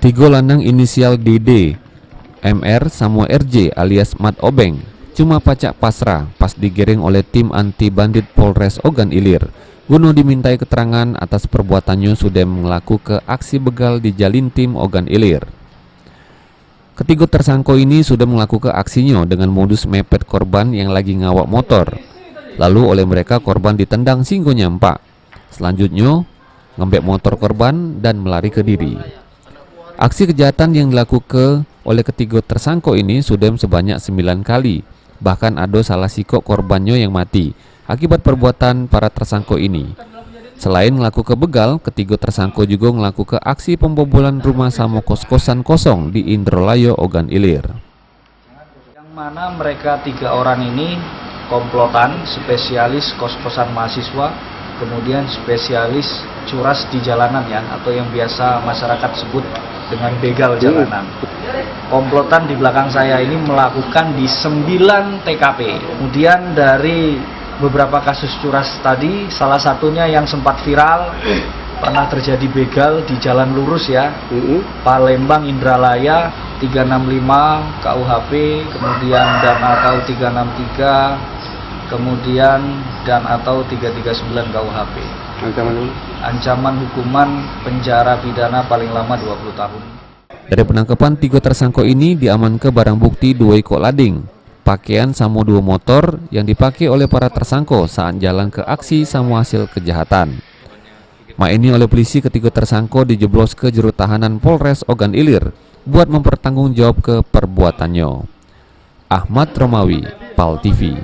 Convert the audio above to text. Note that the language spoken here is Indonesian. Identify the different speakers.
Speaker 1: Tiga lanang inisial DD, MR sama RJ alias Mat Obeng cuma pacak pasrah pas digiring oleh tim anti bandit Polres Ogan Ilir. Guna dimintai keterangan atas perbuatannya sudah melakukan aksi begal di Jalin Tim Ogan Ilir. Ketiga tersangka ini sudah melakukan aksinya dengan modus mepet korban yang lagi ngawak motor. Lalu oleh mereka korban ditendang sehingga nyampak. Selanjutnya ngembek motor korban dan melari ke diri. Aksi kejahatan yang dilakukan oleh ketiga tersangka ini sudah sebanyak 9 kali. Bahkan ada salah sikok korbannya yang mati akibat perbuatan para tersangka ini. Selain melakukan begal, ketiga tersangka juga melakukan aksi pembobolan rumah sama kos-kosan kosong di Indralaya, Ogan Ilir.
Speaker 2: Yang mana mereka 3 orang ini komplotan, spesialis kos-kosan mahasiswa, kemudian spesialis curas di jalanan ya, atau yang biasa masyarakat sebut dengan begal jalanan. Komplotan di belakang saya ini melakukan di 9 TKP. Kemudian dari beberapa kasus curas tadi, salah satunya yang sempat viral, pernah terjadi begal di jalan lurus ya, Palembang Indralaya 365 KUHP, kemudian dan atau 363, kemudian dan atau 339 KUHP. Ancaman hukuman penjara pidana paling lama 20 tahun.
Speaker 1: Dari penangkapan 3 tersangka ini diamankan barang bukti 2 ekor lading, pakaian sama 2 motor yang dipakai oleh para tersangka saat jalan ke aksi sama hasil kejahatan. Ini oleh polisi ketiga tersangka dijeblos ke juru tahanan Polres Ogan Ilir buat mempertanggungjawab ke perbuatannya. Ahmad Romawi, PAL TV.